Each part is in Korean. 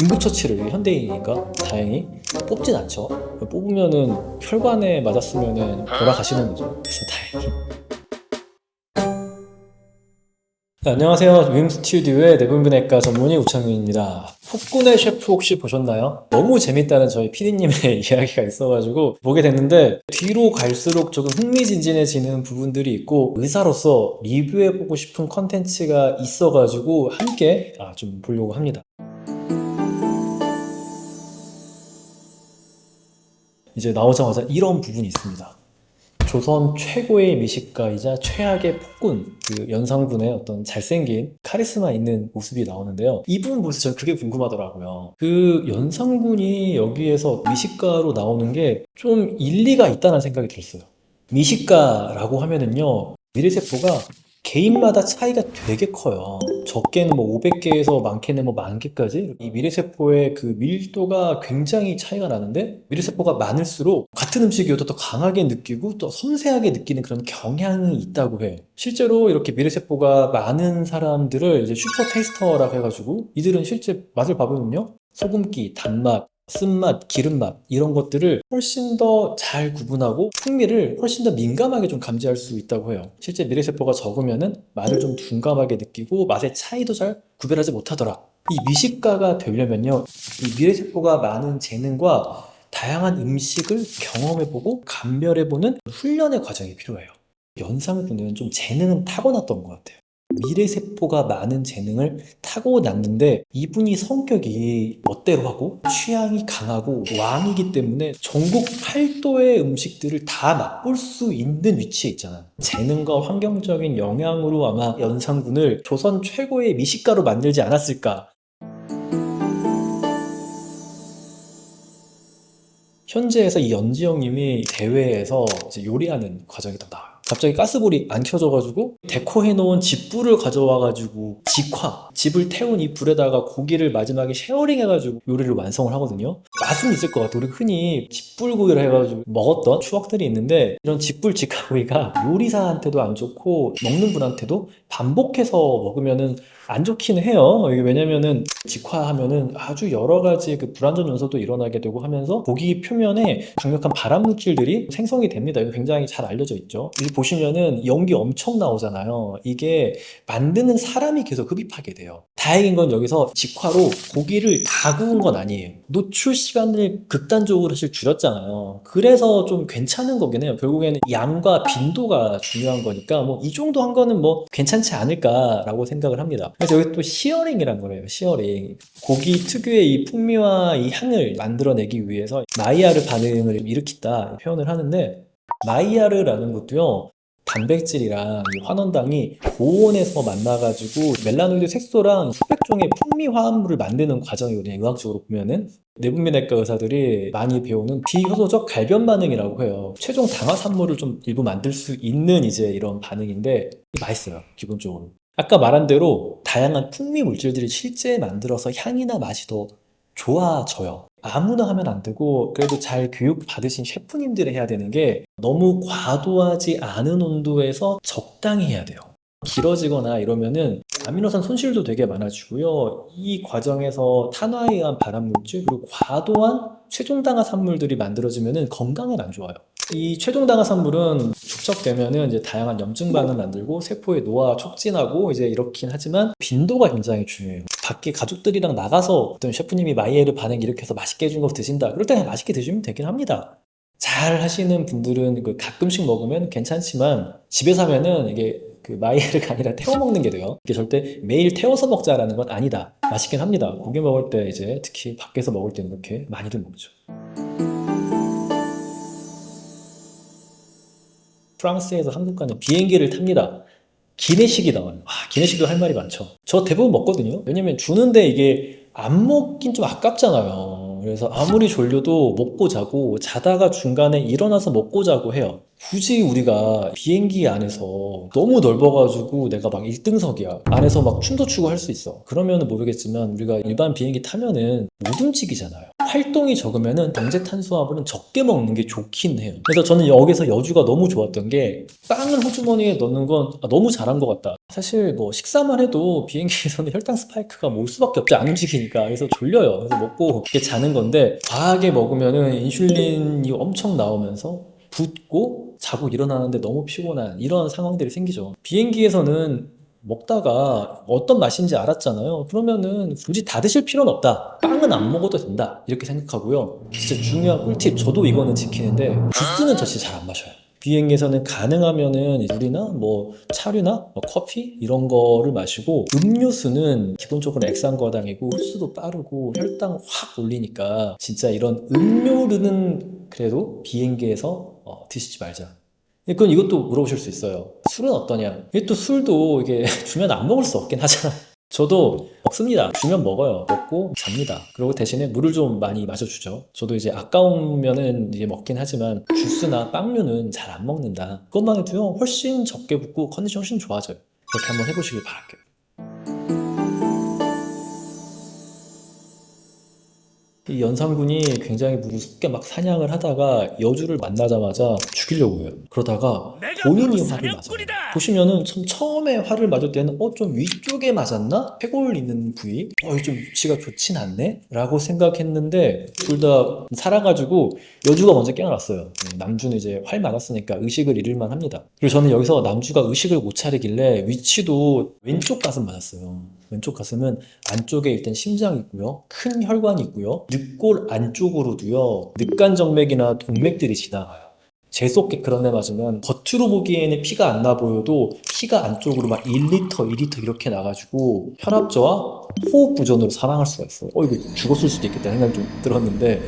응급처치를 현대인이니까 다행히 뽑진 않죠. 뽑으면은 혈관에 맞았으면은 돌아가시는 거죠. 그래서 다행히. 네, 안녕하세요. 윈 스튜디오의 내분비내과 전문의 우창윤입니다. 폭군의 셰프 혹시 보셨나요? 너무 재밌다는 저희 PD님의 이야기가 있어가지고 보게 됐는데 뒤로 갈수록 조금 흥미진진해지는 부분들이 있고 의사로서 리뷰해보고 싶은 컨텐츠가 있어가지고 함께 좀 보려고 합니다. 이제 나오자마자 이런 부분이 있습니다. 조선 최고의 미식가이자 최악의 폭군, 그 연상군의 어떤 잘생긴 카리스마 있는 모습이 나오는데요. 이 부분 보면서 저는 그게 궁금하더라고요. 그 연상군이 여기에서 미식가로 나오는 게 좀 일리가 있다는 생각이 들었어요. 미식가라고 하면은요, 미래세포가 개인마다 차이가 되게 커요. 적게는 뭐 500개에서 많게는 뭐 10,000개까지 이 미래세포의 그 밀도가 굉장히 차이가 나는데 미래세포가 많을수록 같은 음식이어도 더 강하게 느끼고 또 섬세하게 느끼는 그런 경향이 있다고 해요. 실제로 이렇게 미래세포가 많은 사람들을 이제 슈퍼 테이스터라고 해가지고 이들은 실제 맛을 봐보면요. 소금기, 단맛, 쓴맛, 기름맛 이런 것들을 훨씬 더 잘 구분하고 풍미를 훨씬 더 민감하게 좀 감지할 수 있다고 해요. 실제 미래세포가 적으면은 맛을 좀 둔감하게 느끼고 맛의 차이도 잘 구별하지 못하더라. 이 미식가가 되려면요, 이 미래세포가 많은 재능과 다양한 음식을 경험해보고 감별해보는 훈련의 과정이 필요해요. 연상군은 좀 재능은 타고났던 것 같아요. 미래세포가 많은 재능을 타고났는데 이분이 성격이 멋대로 하고 취향이 강하고 왕이기 때문에 전국 8도의 음식들을 다 맛볼 수 있는 위치에 있잖아요. 재능과 환경적인 영향으로 아마 연상군을 조선 최고의 미식가로 만들지 않았을까. 현지에서 이 연지영 님이 대회에서 이제 요리하는 과정이 딱 나와요. 갑자기 가스불이 안 켜져가지고 데코해놓은 집불을 가져와가지고 집을 태운 이 불에다가 고기를 마지막에 쉐어링 해가지고 요리를 완성을 하거든요. 맛은 있을 것 같아요. 우리 흔히 집불고기를 해가지고 먹었던 추억들이 있는데 이런 집불 직화구이가 요리사한테도 안 좋고 먹는 분한테도 반복해서 먹으면은 안 좋기는 해요. 이게 왜냐면은 직화하면은 아주 여러 가지 그 불안전 요소도 일어나게 되고 하면서 고기 표면에 강력한 발암 물질들이 생성이 됩니다. 이거 굉장히 잘 알려져 있죠. 여기 보시면은 연기 엄청 나오잖아요. 이게 만드는 사람이 계속 흡입하게 돼요. 다행인 건 여기서 직화로 고기를 다 구운 건 아니에요. 노출 시간을 극단적으로 사실 줄였잖아요. 그래서 좀 괜찮은 거긴 해요. 결국에는 양과 빈도가 중요한 거니까 뭐 이 정도 한 거는 뭐 괜찮지 않을까라고 생각을 합니다. 그래서 여기 또 시어링이란 거예요. 시어링. 고기 특유의 이 풍미와 이 향을 만들어내기 위해서 마이야르 반응을 일으킨다 표현을 하는데 마이야르라는 것도요. 단백질이랑 이 환원당이 고온에서 만나가지고 멜라노이드 색소랑 수백 종의 풍미 화합물을 만드는 과정이거든요. 의학적으로 보면은 내분비내과 의사들이 많이 배우는 비효소적 갈변 반응이라고 해요. 최종 당화산물을 좀 일부 만들 수 있는 이제 이런 반응인데 맛있어요. 기본적으로. 아까 말한 대로 다양한 풍미 물질들이 실제 만들어서 향이나 맛이 더 좋아져요. 아무나 하면 안 되고 그래도 잘 교육 받으신 셰프님들이 해야 되는 게 너무 과도하지 않은 온도에서 적당히 해야 돼요. 길어지거나 이러면은 아미노산 손실도 되게 많아지고요. 이 과정에서 탄화에 의한 발암물질 그리고 과도한 최종당화 산물들이 만들어지면은 건강엔 안 좋아요. 이 최종당화 산물은 축적되면은 이제 다양한 염증 반응을 만들고 세포의 노화 촉진하고 이제 이렇긴 하지만 빈도가 굉장히 중요해요. 밖에 가족들이랑 나가서 어떤 셰프님이 마이에르 반응 일으켜서 맛있게 해준 거 드신다. 그럴 때 그냥 맛있게 드시면 되긴 합니다. 잘 하시는 분들은 그 가끔씩 먹으면 괜찮지만 집에서 하면은 이게 그 마이에르가 아니라 태워 먹는 게 돼요. 이게 절대 매일 태워서 먹자라는 건 아니다. 맛있긴 합니다. 고기 먹을 때 이제 특히 밖에서 먹을 때는 이렇게 많이들 먹죠. 프랑스에서 한국 가는 비행기를 탑니다. 기내식이 나와요. 기내식도 할 말이 많죠. 저 대부분 먹거든요. 왜냐면 주는데 이게 안 먹긴 좀 아깝잖아요. 그래서 아무리 졸려도 먹고 자고 자다가 중간에 일어나서 먹고 자고 해요. 굳이 우리가 비행기 안에서 너무 넓어가지고 내가 막 1등석이야. 안에서 막 춤도 추고 할 수 있어. 그러면은 모르겠지만 우리가 일반 비행기 타면은 못 움직이잖아요. 활동이 적으면은 정제 탄수화물은 적게 먹는 게 좋긴 해요. 그래서 저는 여기서 여주가 너무 좋았던 게 빵을 호주머니에 넣는 건 너무 잘한 것 같다. 사실 뭐 식사만 해도 비행기에서는 혈당 스파이크가 올 수밖에 없지. 안 움직이니까. 그래서 졸려요. 그래서 먹고 이렇게 자는 건데 과하게 먹으면은 인슐린이 엄청 나오면서 붓고 자고 일어나는데 너무 피곤한 이런 상황들이 생기죠. 비행기에서는 먹다가 어떤 맛인지 알았잖아요. 그러면은 굳이 다 드실 필요는 없다. 빵은 안 먹어도 된다. 이렇게 생각하고요. 진짜 중요한 꿀팁. 저도 이거는 지키는데 주스는 저 진짜 잘 안 마셔요. 비행기에서는 가능하면은 물이나 뭐 차류나 뭐 커피 이런 거를 마시고 음료수는 기본적으로 액상과당이고 흡수도 빠르고 혈당 확 올리니까 진짜 이런 음료류는 그래도 비행기에서 드시지 말자. 그건 이것도 물어보실 수 있어요. 술은 어떠냐? 이게 또 술도 이게 주면 안 먹을 수 없긴 하잖아. 저도 먹습니다. 주면 먹어요. 먹고 잡니다. 그리고 대신에 물을 좀 많이 마셔주죠. 저도 이제 아까우면은 이제 먹긴 하지만 주스나 빵류는 잘 안 먹는다. 그것만 해도요, 훨씬 적게 붓고 컨디션 훨씬 좋아져요. 그렇게 한번 해보시길 바랄게요. 이 연산군이 굉장히 무섭게 막 사냥을 하다가 여주를 만나자마자 죽이려고 해요. 그러다가 본인이 화를 맞아요. 보시면은 처음에 화를 맞을 때는 좀 위쪽에 맞았나? 패골 있는 부위? 좀 위치가 좋진 않네? 라고 생각했는데 둘 다 살아가지고 여주가 먼저 깨어났어요. 남주는 이제 활 맞았으니까 의식을 잃을만 합니다. 그리고 저는 여기서 남주가 의식을 못 차리길래 위치도 왼쪽 가슴 맞았어요. 왼쪽 가슴은 안쪽에 일단 심장이 있고요. 큰 혈관이 있고요. 늑골 안쪽으로도요. 늑간정맥이나 동맥들이 지나가요. 재수없게 그런 데 맞으면 겉으로 보기에는 피가 안 나 보여도 피가 안쪽으로 막 1리터, 2리터 이렇게 나가지고 혈압저하, 호흡 부전으로 사망할 수가 있어요. 이거 죽었을 수도 있겠다는 생각이 좀 들었는데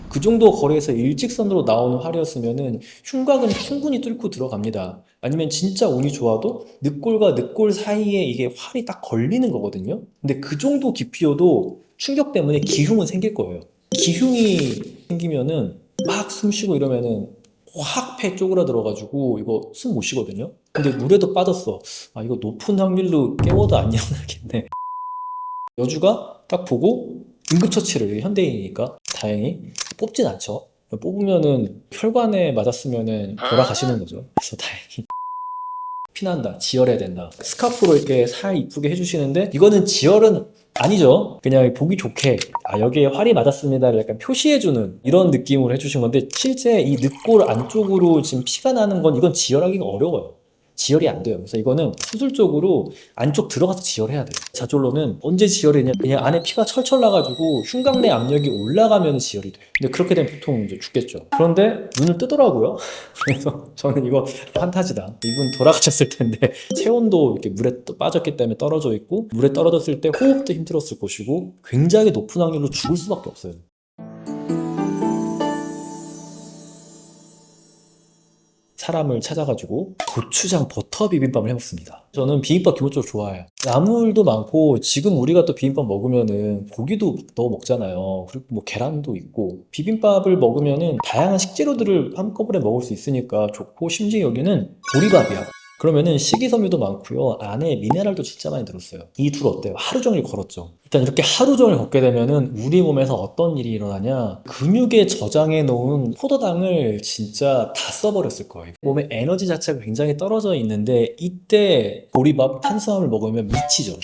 그 정도 거리에서 일직선으로 나오는 활이었으면은 흉곽은 충분히 뚫고 들어갑니다. 아니면 진짜 운이 좋아도 늑골과 늑골 사이에 이게 활이 딱 걸리는 거거든요. 근데 그 정도 깊이여도 충격 때문에 기흉은 생길 거예요. 기흉이 생기면은 막 숨 쉬고 이러면은 확 폐 쪼그라들어가지고 이거 숨 못 쉬거든요. 근데 물에도 빠졌어. 이거 높은 확률로 깨워도 안 일어나겠네. 여주가 딱 보고 응급처치를 현대인이니까 다행히 뽑진 않죠. 뽑으면은 혈관에 맞았으면은 돌아가시는 거죠. 그래서 다행히 피난다, 지혈해야 된다. 스카프로 이렇게 살 이쁘게 해주시는데 이거는 지혈은 아니죠. 그냥 보기 좋게 여기에 활이 맞았습니다를 약간 표시해주는 이런 느낌으로 해주신 건데 실제 이 늑골 안쪽으로 지금 피가 나는 건 이건 지혈하기가 어려워요. 지혈이 안 돼요. 그래서 이거는 수술적으로 안쪽 들어가서 지혈해야 돼요. 저절로는 언제 지혈이냐? 그냥 안에 피가 철철 나가지고 흉곽 내 압력이 올라가면 지혈이 돼요. 근데 그렇게 되면 보통 이제 죽겠죠. 그런데 눈을 뜨더라고요. 그래서 저는 이거 판타지다. 이분 돌아가셨을 텐데 체온도 이렇게 물에 빠졌기 때문에 떨어져 있고 물에 떨어졌을 때 호흡도 힘들었을 것이고 굉장히 높은 확률로 죽을 수밖에 없어요. 사람을 찾아가지고 고추장 버터 비빔밥을 해먹습니다. 저는 비빔밥 기본적으로 좋아해요. 나물도 많고 지금 우리가 또 비빔밥 먹으면은 고기도 넣어 먹잖아요. 그리고 뭐 계란도 있고 비빔밥을 먹으면은 다양한 식재료들을 한꺼번에 먹을 수 있으니까 좋고 심지어 여기는 보리밥이야. 그러면은 식이섬유도 많고요. 안에 미네랄도 진짜 많이 들었어요. 이 둘 어때요? 하루 종일 걸었죠. 일단 이렇게 하루 종일 걷게 되면은 우리 몸에서 어떤 일이 일어나냐? 근육에 저장해 놓은 포도당을 진짜 다 써버렸을 거예요. 몸의 에너지 자체가 굉장히 떨어져 있는데 이때 보리밥 탄수화물 먹으면 미쳐요.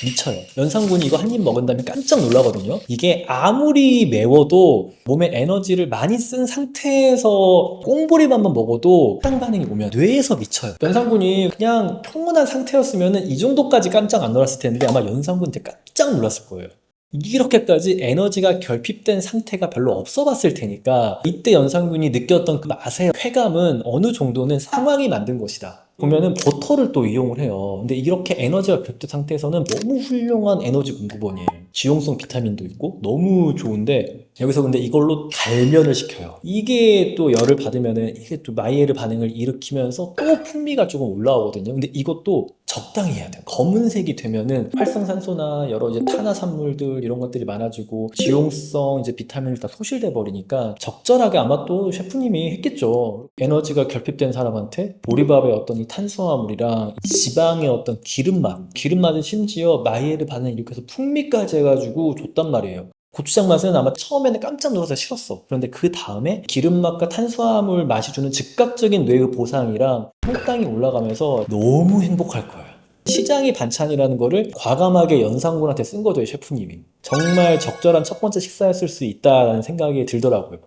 연상군이 이거 한 입 먹은 다음에 깜짝 놀라거든요. 이게 아무리 매워도 몸에 에너지를 많이 쓴 상태에서 꽁보리밥만 먹어도 혈당 반응이 오면 뇌에서 미쳐요. 연상군이 그냥 평온한 상태였으면 이 정도까지 깜짝 안 놀랐을 텐데 아마 연상군 이제 깜짝 놀랐을 거예요. 이렇게까지 에너지가 결핍된 상태가 별로 없어 봤을 테니까 이때 연상군이 느꼈던 그 맛의 쾌감은 어느 정도는 상황이 만든 것이다. 보면은 버터를 또 이용을 해요. 근데 이렇게 에너지가 결핍된 상태에서는 너무 훌륭한 에너지 공급원이에요. 지용성 비타민도 있고 너무 좋은데 여기서 근데 이걸로 갈면을 시켜요. 이게 또 열을 받으면은 이게 또 마이에르 반응을 일으키면서 또 풍미가 조금 올라오거든요. 근데 이것도 적당히 해야 돼요. 검은색이 되면은 활성산소나 여러 이제 탄화산물들 이런 것들이 많아지고 지용성 이제 비타민이 다 소실돼 버리니까 적절하게 아마 또 셰프님이 했겠죠. 에너지가 결핍된 사람한테 보리밥의 어떤 이 탄수화물이랑 지방의 어떤 기름 맛은 심지어 마이에르 반응을 일으켜서 풍미까지 해가지고 줬단 말이에요. 고추장 맛은 아마 처음에는 깜짝 놀라서 싫었어. 그런데 그 다음에 기름맛과 탄수화물 맛이 주는 즉각적인 뇌의 보상이랑 혈당이 올라가면서 너무 행복할 거예요. 시장이 반찬이라는 거를 과감하게 연상군한테 쓴 거죠, 이 셰프님이. 정말 적절한 첫 번째 식사였을 수 있다는 생각이 들더라고요.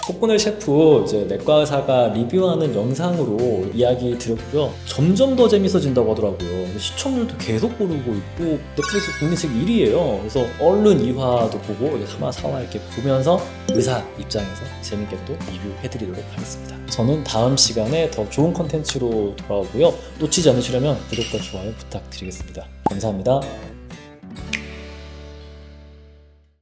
코코넛 셰프 이제 내과 의사가 리뷰하는 영상으로 이야기 드렸고요. 점점 더 재밌어진다고 하더라고요. 시청률도 계속 오르고 있고 넷플릭스 국내책 1위예요. 그래서 얼른 2화도 보고 3화, 4화 이렇게 보면서 의사 입장에서 재밌게 또 리뷰해드리도록 하겠습니다. 저는 다음 시간에 더 좋은 컨텐츠로 돌아오고요. 놓치지 않으시려면 구독과 좋아요 부탁드리겠습니다. 감사합니다.